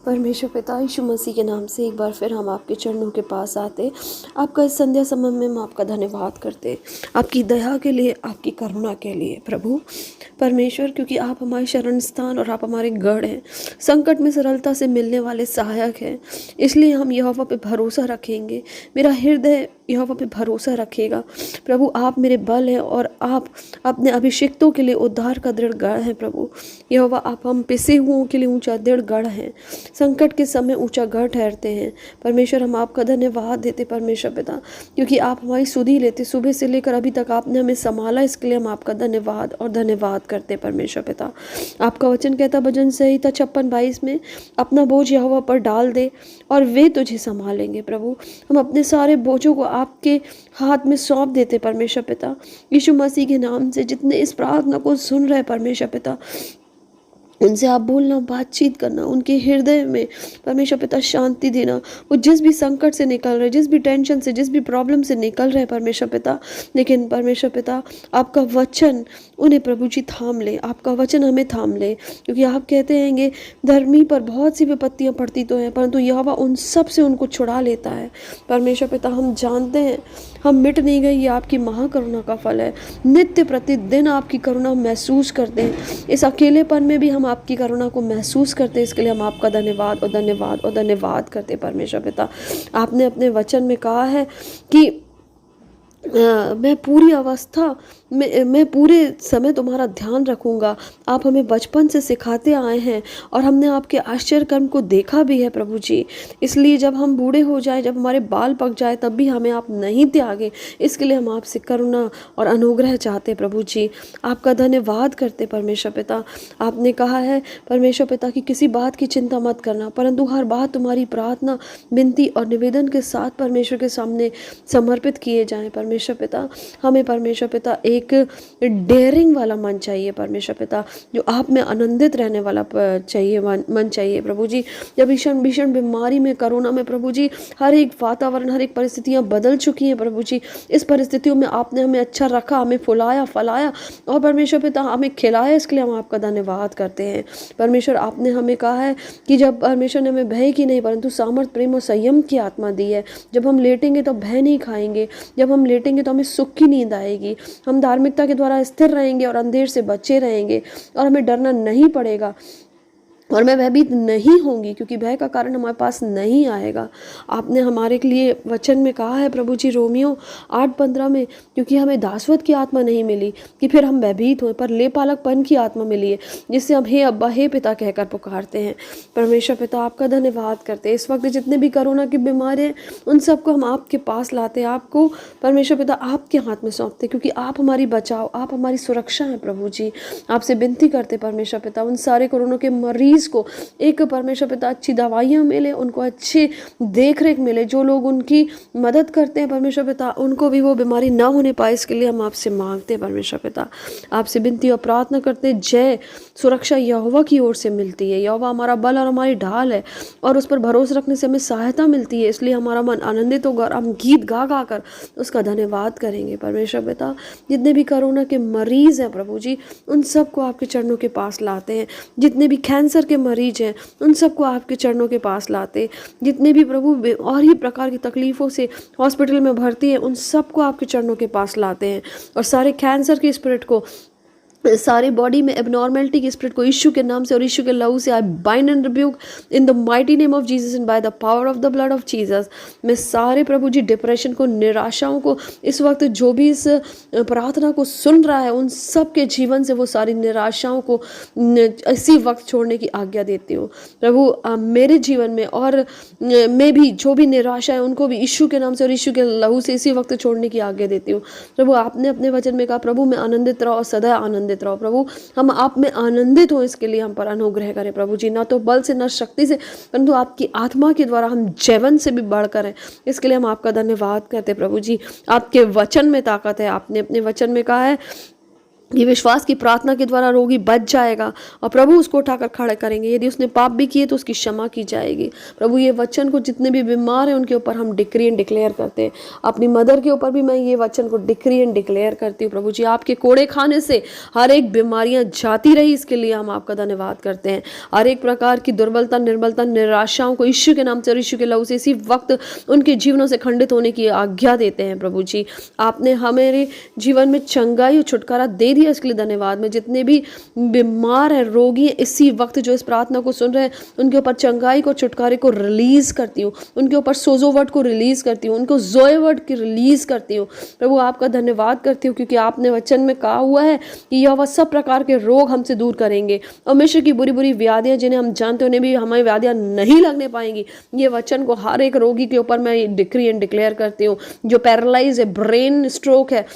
परमेश्वर पिता यीशु मसीह के नाम से एक बार फिर हम आपके चरणों के पास आते, आपका इस संध्या समय में हम आपका धन्यवाद करते, आपकी दया के लिए, आपकी करुणा के लिए प्रभु परमेश्वर, क्योंकि आप हमारे शरण स्थान और आप हमारे गढ़ हैं, संकट में सरलता से मिलने वाले सहायक हैं। इसलिए हम यहोवा पे भरोसा रखेंगे, मेरा हृदय यहोवा पे भरोसा रखेगा। प्रभु आप मेरे बल हैं और आप अपने अभिषिक्तों के लिए उद्धार का दृढ़ गढ़ है। प्रभु यहोवा आप हम पिसे हुओं के लिए ऊंचा दृढ़ गढ़ है, संकट के समय ऊंचा गढ़ ठहरते हैं। परमेश्वर हम आपका धन्यवाद देते परमेश्वर पिता, क्योंकि आप हमारी सुधि लेते, सुबह से लेकर अभी तक आपने हमें संभाला, इसके लिए हम आपका धन्यवाद और धन्यवाद करते परमेश्वर पिता। आपका वचन कहता भजन संहिता 56:22 में, अपना बोझ यहोवा पर डाल दे और वे तुझे संभालेंगे। प्रभु हम अपने सारे बोझों को आपके हाथ में सौंप देते परमेश्वर पिता, यीशु मसीह के नाम से। जितने इस प्रार्थना को सुन रहे परमेश्वर पिता, उनसे आप बोलना, बातचीत करना, उनके हृदय में परमेश्वर पिता शांति देना। वो जिस भी संकट से निकल रहे, जिस भी टेंशन से, जिस भी प्रॉब्लम से निकल रहे परमेश्वर पिता, लेकिन परमेश्वर पिता आपका वचन उन्हें प्रभु जी थाम ले, आपका वचन हमें थाम ले, क्योंकि आप कहते हैंगे धर्मी पर बहुत सी विपत्तियां पड़ती तो हैं, परंतु यहोवा उन सब से उनको छुड़ा लेता है। परमेश्वर पिता हम जानते हैं हम मिट नहीं गए, ये आपकी महाकरुणा का फल है। नित्य प्रतिदिन आपकी करुणा महसूस करते हैं, इस अकेलेपन में भी हम आपकी करुणा को महसूस करते हैं। इसके लिए हम आपका धन्यवाद और धन्यवाद और धन्यवाद करते हैं परमेश्वर पिता। आपने अपने वचन में कहा है कि मैं पूरी अवस्था में, मैं पूरे समय तुम्हारा ध्यान रखूंगा। आप हमें बचपन से सिखाते आए हैं और हमने आपके आश्चर्य कर्म को देखा भी है प्रभु जी। इसलिए जब हम बूढ़े हो जाए, जब हमारे बाल पक जाए, तब भी हमें आप नहीं त्यागे। इसके लिए हम आपसे करुणा और अनुग्रह चाहते प्रभु जी। आपका धन्यवाद करते परमेश्वर पिता। आपने कहा है परमेश्वर पिता कि किसी बात की चिंता मत करना, परंतु हर बात तुम्हारी प्रार्थना, विनती और निवेदन के साथ परमेश्वर के सामने समर्पित किए जाएं परमेश्वर पिता। हमें परमेश्वर पिता एक डेयरिंग वाला मन चाहिए परमेश्वर पिता, जो आप में आनंदित रहने वाला चाहिए, मन चाहिए प्रभु जी। जब भीषण भीषण बीमारी में, कोरोना में प्रभु जी, हर एक वातावरण, हर एक परिस्थितियां बदल चुकी हैं प्रभु जी। इस परिस्थितियों में आपने हमें अच्छा रखा, हमें फुलाया, फलाया और परमेश्वर पिता हमें खिलाया। इसके लिए हम आपका धन्यवाद करते हैं परमेश्वर। आपने हमें कहा है कि जब परमेश्वर ने हमें भय की नहीं परंतु सामर्थ, प्रेम और संयम की आत्मा दी है। जब हम लेटेंगे तो भय नहीं खाएंगे, जब हम लेटेंगे तो हमें सुख की नींद आएगी। हम धार्मिकता के द्वारा स्थिर रहेंगे और अंधेर से बचे रहेंगे और हमें डरना नहीं पड़ेगा और मैं भयभीत नहीं होंगी, क्योंकि भय का कारण हमारे पास नहीं आएगा। आपने हमारे लिए वचन में कहा है प्रभु जी, रोमियो 8:15 में, क्योंकि हमें दासवत की आत्मा नहीं मिली कि फिर हम भयभीत हों, पर लेपालकपन की आत्मा मिली है, जिससे हम हे अब्बा, हे पिता कहकर पुकारते हैं। परमेश्वर पिता आपका धन्यवाद करते हैं। इस वक्त जितने भी कोरोना की बीमारी हैं, उन सबको हम आपके पास लाते हैं, आपको परमेश्वर पिता आपके हाथ में सौंपते, क्योंकि आप हमारी बचाव, आप हमारी सुरक्षा है प्रभु जी। आपसे विनती करते परमेश्वर पिता, उन सारे कोरोना के मरीज को एक परमेश्वर पिता अच्छी दवाइयाँ मिले, उनको अच्छी देख रेख मिले, जो लोग उनकी मदद करते हैं परमेश्वर पिता, उनको भी वो बीमारी ना होने पाए। इसके लिए हम आपसे मांगते हैं परमेश्वर पिता, आपसे विनती और प्रार्थना करते हैं। जय सुरक्षा यहोवा की ओर से मिलती है। यहोवा हमारा बल और हमारी ढाल है और उस पर भरोसा रखने से हमें सहायता मिलती है। इसलिए हमारा मन आनंदित होगा और हम गीत गा गा कर उसका धन्यवाद करेंगे परमेश्वर पिता। जितने भी कोरोना के मरीज हैं प्रभु जी, उन सबको आपके चरणों के पास लाते हैं। जितने भी कैंसर के मरीज हैं, उन सबको आपके चरणों के पास लाते। जितने भी प्रभु और ही प्रकार की तकलीफ़ों से हॉस्पिटल में भर्ती हैं, उन सबको आपके चरणों के पास लाते हैं और सारे कैंसर के स्पिरिट को, सारी बॉडी में एबनॉर्मेलिटी के स्पिरिट को यीशु के नाम से और यीशु के लहू से I bind and rebuke in the mighty name of Jesus and by the power of the blood of Jesus. मैं सारे प्रभु जी डिप्रेशन को, निराशाओं को, इस वक्त जो भी इस प्रार्थना को सुन रहा है, उन सब के जीवन से वो सारी निराशाओं को इसी वक्त छोड़ने की आज्ञा देती हूँ प्रभु। मेरे जीवन में और मैं भी जो भी निराशा है, उनको भी यीशु के नाम से और यीशु के लहू से इसी वक्त छोड़ने की आज्ञा देती हूँ प्रभु। आपने अपने वचन में कहा प्रभु मैं आनंदित रहो और सदा आनंदित रहो प्रभु। हम आप में आनंदित हो, इसके लिए हम पर अनुग्रह करें प्रभु जी। ना तो बल से, ना शक्ति से, परंतु आपकी आत्मा के द्वारा हम जैवन से भी बढ़कर हैं। इसके लिए हम आपका धन्यवाद करते प्रभु जी। आपके वचन में ताकत है। आपने अपने वचन में कहा है ये विश्वास की प्रार्थना के द्वारा रोगी बच जाएगा और प्रभु उसको उठाकर खड़ा करेंगे। यदि उसने पाप भी किए तो उसकी क्षमा की जाएगी। प्रभु ये वचन को जितने भी बीमार हैं उनके ऊपर हम डिक्री एंड डिक्लेयर करते हैं। अपनी मदर के ऊपर भी मैं ये वचन को डिक्री एंड डिक्लेयर करती हूँ। प्रभु जी आपके कोड़े खाने से हर एक बीमारियाँ जाती रही, इसके लिए हम आपका धन्यवाद करते हैं। हर एक प्रकार की दुर्बलता, निर्बलता, निराशाओं को यीशु के नाम से और यीशु के लहू से इसी वक्त उनके जीवनों से खंडित होने की आज्ञा देते हैं। प्रभु जी आपने हमारे जीवन में चंगाई और छुटकारा दे दिया, इसके लिए धन्यवाद। मैं जितने भी बीमार है, रोगी हैं, इसी वक्त जो इस प्रार्थना को सुन रहे हैं उनके ऊपर चंगाई को, छुटकारे को रिलीज करती हूँ। उनके ऊपर सोजो वर्ड को रिलीज करती हूँ, उनको जोए वर्ड की रिलीज करती हूँ। प्रभु आपका धन्यवाद करती हूँ क्योंकि आपने वचन में कहा हुआ है कि यह वह सब प्रकार के रोग हमसे दूर करेंगे और मिश्र की बुरी बुरी व्याधियां जिन्हें हम जानते हैं उन्हें भी हमारी व्याधियां नहीं लगने पाएंगी। ये वचन को हर एक रोगी के ऊपर मैं डिक्री एंड डिक्लेयर करती हूँ। जो पैरालाइज है, ब्रेन स्ट्रोक है,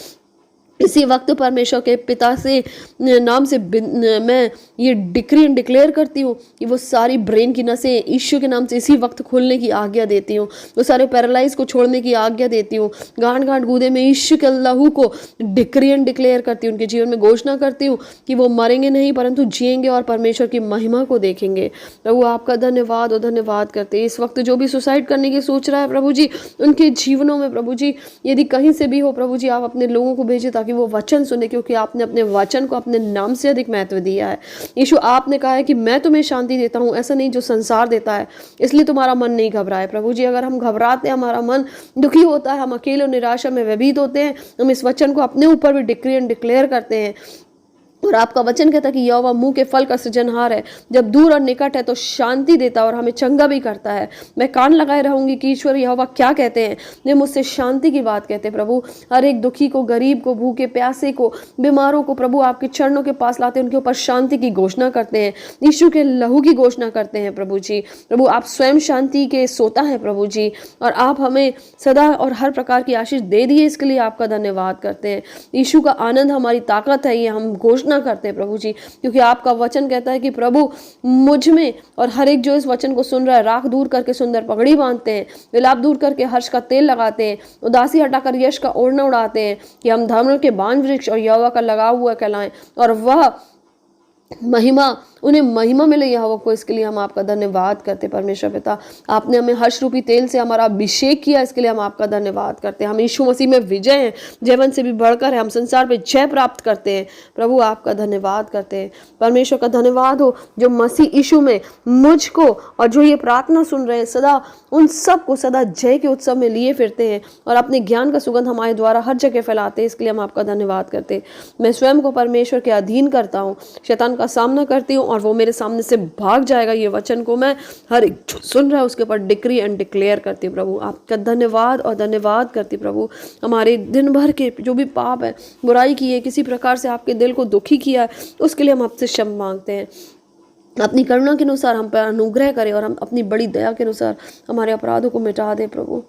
इसी वक्त परमेश्वर के पिता से नाम से मैं ये डिक्री एंड डिक्लेयर करती हूँ कि वो सारी ब्रेन की नसें यीशु के नाम से इसी वक्त खोलने की आज्ञा देती हूँ। वो सारे पैरालाइज को छोड़ने की आज्ञा देती हूँ। गांठ गांठ गूदे में यीशु के लहू को डिक्री एंड डिक्लेयर करती हूँ। उनके जीवन में घोषणा करती हूँ कि वो मरेंगे नहीं परंतु जिएंगे और परमेश्वर की महिमा को देखेंगे। प्रभु आपका धन्यवाद और धन्यवाद करते हैं। इस वक्त जो भी सुसाइड करने की सोच रहा है प्रभु जी, उनके जीवनों में प्रभु जी यदि कहीं से भी हो प्रभु जी, आप अपने लोगों को भेजे ताकि वो वचन सुने, क्योंकि आपने अपने वचन को अपने नाम से अधिक महत्व दिया है। यीशु आपने कहा है कि मैं तुम्हें शांति देता हूँ, ऐसा नहीं जो संसार देता है, इसलिए तुम्हारा मन नहीं घबराए। प्रभु जी अगर हम घबराते हैं, हमारा मन दुखी होता है, हम अकेले और निराशा में व्यतीत होते हैं, हम इस वचन को अपने ऊपर भी डिक्री एंड डिक्लेयर करते हैं। और आपका वचन कहता है कि यहोवा मुंह के फल का सृजनहार है, जब दूर और निकट है तो शांति देता है और हमें चंगा भी करता है। मैं कान लगाए रहूंगी कि ईश्वर यहोवा क्या कहते हैं। वे मुझसे शांति की बात कहते हैं। प्रभु हर एक दुखी को, गरीब को, भूखे प्यासे को, बीमारों को प्रभु आपके चरणों के पास लाते हैं, उनके ऊपर शांति की घोषणा करते हैं, यीशु के लहू की घोषणा करते हैं। प्रभु जी प्रभु आप स्वयं शांति के सोता है प्रभु जी, और आप हमें सदा और हर प्रकार की आशीष दे दिए, इसके लिए आपका धन्यवाद करते हैं। यीशु का आनंद हमारी ताकत है, ये हम घोषणा करते हैं प्रभु जी, क्योंकि आपका वचन कहता है कि प्रभु मुझ में और हर एक जो इस वचन को सुन रहा है, राख दूर करके सुंदर पगड़ी बांधते हैं, विलाप दूर करके हर्ष का तेल लगाते हैं, उदासी हटाकर यश का ओढ़ना उड़ाते हैं, कि हम धर्म के बाण वृक्ष और यहोवा का लगा हुआ कहलाएं और वह महिमा उन्हें महिमा मिले यहोवा को। इसके लिए हम आपका धन्यवाद करते। परमेश्वर पिता आपने हमें हर्ष रूपी तेल से हमारा अभिषेक किया, इसके लिए हम आपका धन्यवाद करते हैं। हम यीशु मसीह में विजय हैं, जयवंत से भी बढ़कर है, हम संसार पे जय प्राप्त करते हैं। प्रभु आपका धन्यवाद करते हैं। परमेश्वर का धन्यवाद हो जो मसीह यीशु में मुझको और जो ये प्रार्थना सुन रहे हैं सदा उन सब को सदा जय के उत्सव में लिए फिरते हैं और अपने ज्ञान का सुगंध हमारे द्वारा हर जगह फैलाते हैं। इसके लिए हम आपका धन्यवाद करते हैं। मैं स्वयं को परमेश्वर के अधीन करता हूँ, शैतान का सामना करती हूँ और वो मेरे सामने से भाग जाएगा। ये वचन को मैं हर एक जो सुन रहा है उसके ऊपर डिक्री एंड डिक्लेयर करती हूँ। प्रभु आपका धन्यवाद और धन्यवाद करती प्रभु। हमारे दिन भर के जो भी पाप है, बुराई की है, किसी प्रकार से आपके दिल को दुखी किया है, उसके लिए हम आपसे क्षमा मांगते हैं। अपनी करुणा के अनुसार हम पर अनुग्रह करें और हम अपनी बड़ी दया के अनुसार हमारे अपराधों को मिटा दें। प्रभु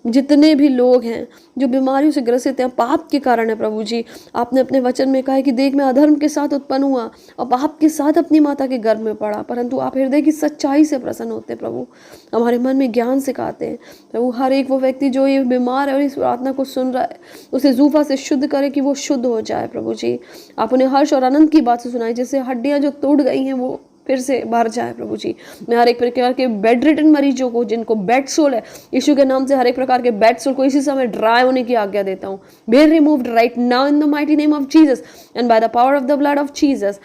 जितने भी लोग हैं जो बीमारियों से ग्रसित हैं, पाप के कारण है प्रभु जी, आपने अपने वचन में कहा है कि देख मैं अधर्म के साथ उत्पन्न हुआ और पाप के साथ अपनी माता के गर्भ में पड़ा, परंतु आप हृदय की सच्चाई से प्रसन्न होते हैं। प्रभु हमारे मन में ज्ञान सिखाते हैं। प्रभु हर एक वो व्यक्ति जो ये बीमार है और इस प्रार्थना को सुन रहा है, उसे जूफा से शुद्ध करे कि वो शुद्ध हो जाए। प्रभु जी आप उन्हें हर्ष और आनंद की बात से सुनाई, जैसे हड्डियाँ जो टूट गई हैं वो फिर से भर जाए। प्रभु जी मैं हर एक प्रकार के बेड रिटन मरीजों को, जिनको बेड सोल है, यीशु के नाम से हर एक प्रकार के बेड सोल को इसी समय ड्राई होने की आज्ञा देता हूँ। Be removed right now in the mighty name of Jesus and by the power of the blood of Jesus.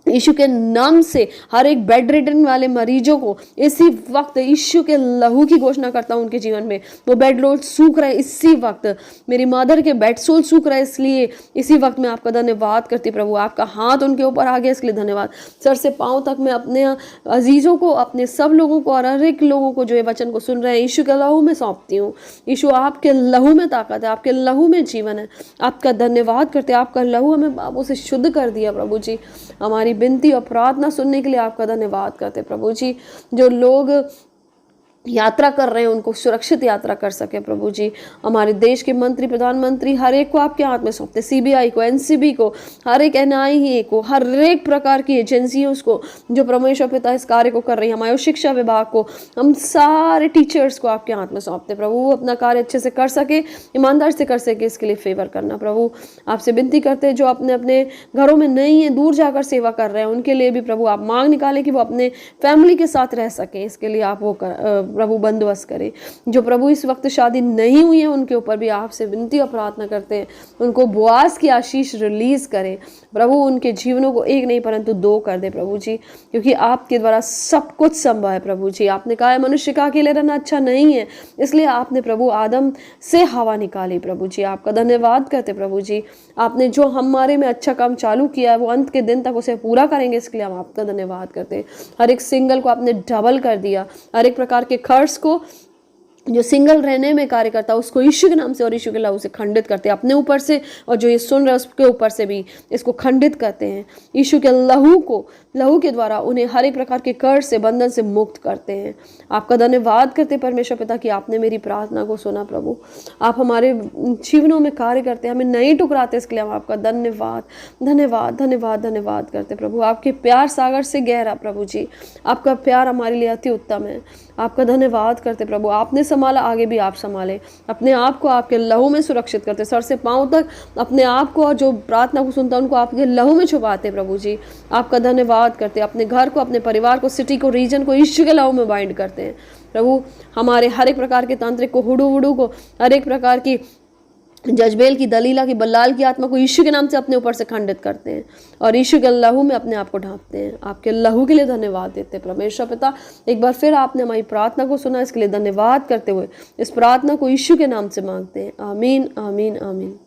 यीशु के नाम से हर एक बेड रिटन वाले मरीजों को इसी वक्त यीशु के लहू की घोषणा करता हूँ। उनके जीवन में वो बेड रोड सूख रहा है इसी वक्त, मेरी मदर के बेड सोल सूख रहा है, इसलिए इसी वक्त मैं आपका धन्यवाद करती प्रभु। आपका हाथ उनके ऊपर आ गया, इसके लिए धन्यवाद। सर से पांव तक मैं अपने अजीजों को, अपने सब लोगों को और हर एक लोगों को जो ये वचन को सुन रहे हैं यीशु के लहू में सौंपती हूँ। यीशु आपके लहू में ताकत है, आपके लहू में जीवन है। आपका धन्यवाद करते। आपका लहू हमें पापों से शुद्ध कर दिया प्रभु जी। हमारी विनती और प्रार्थना सुनने के लिए आपका धन्यवाद करते प्रभु जी। जो लोग यात्रा कर रहे हैं उनको सुरक्षित यात्रा कर सके प्रभु जी। हमारे देश के मंत्री, प्रधानमंत्री, हर एक को आपके हाथ में सौंपते, सीबीआई को, एनसीबी को, हर एक एनआईए को, हर एक प्रकार की एजेंसियों को जो परमेश्वर पिता इस कार्य को कर रही है, हमारे शिक्षा विभाग को, हम सारे टीचर्स को आपके हाथ में सौंपते प्रभु। वो अपना कार्य अच्छे से कर सके, ईमानदार से कर सके, इसके लिए फेवर करना प्रभु। आपसे विनती करते हैं जो अपने अपने घरों में नहीं है, दूर जाकर सेवा कर रहे हैं, उनके लिए भी प्रभु आप मांग निकालें कि वो अपने फैमिली के साथ रह सकें। इसके लिए आप वो प्रभु बंदोबस्त करें। जो प्रभु इस वक्त शादी नहीं हुई है उनके ऊपर भी आपसे विनती और प्रार्थना करते हैं, उनको बोआज की आशीष रिलीज करें प्रभु। उनके जीवनों को एक नहीं परंतु दो कर दे प्रभु जी, क्योंकि आपके द्वारा सब कुछ संभव है प्रभु जी। आपने कहा है मनुष्य का अकेले रहना अच्छा नहीं है, इसलिए आपने प्रभु आदम से हवा निकाली प्रभु जी। आपका धन्यवाद करते प्रभु जी। आपने जो हमारे में अच्छा काम चालू किया है वो अंत के दिन तक उसे पूरा करेंगे, इसके लिए हम आपका धन्यवाद करते हैं। हर एक सिंगल को आपने डबल कर दिया, हर एक प्रकार के खर्च को जो सिंगल रहने में कार्य करता है उसको यीशु के नाम से और यीशु के लहू से खंडित करते हैं अपने ऊपर से, और जो ये सुन रहे हैं उसके ऊपर से भी इसको खंडित करते हैं। यीशु के लहू के द्वारा उन्हें हर एक प्रकार के कर्ज से, बंधन से मुक्त करते हैं। आपका धन्यवाद करते हैं परमेश्वर पिता कि आपने मेरी प्रार्थना को सुना प्रभु। आप हमारे जीवनों में कार्य करते हैं, हमें नहीं ठुकराते, इसके लिए हम आपका धन्यवाद धन्यवाद धन्यवाद धन्यवाद करते प्रभु। आपके प्यार सागर से गहरा प्रभु जी, आपका प्यार हमारे लिए अति उत्तम है। आपका धन्यवाद करते प्रभु। आपने संभाला, आगे भी आप संभाले। अपने आप को आपके लहू में सुरक्षित करते, सर से पांव तक अपने आप को, और जो प्रार्थना को सुनता उनको आपके लहू में छुपाते प्रभु जी। आपका धन्यवाद करते, अपने घर को, अपने परिवार को, सिटी को, रीजन को यीशु के लहू में बाइंड करते हैं प्रभु। हमारे हर एक प्रकार के तांत्रिक को, हुडू वुडू को, हर एक प्रकार की जजबेल की, दलीला की, बल्लाल की आत्मा को यीशु के नाम से अपने ऊपर से खंडित करते हैं और यीशु के लहू में अपने आप को ढांपते हैं। आपके लहू के लिए धन्यवाद देते हैं परमेश्वर पिता। एक बार फिर आपने हमारी प्रार्थना को सुना, इसके लिए धन्यवाद करते हुए इस प्रार्थना को यीशु के नाम से मांगते हैं। आमीन आमीन आमीन।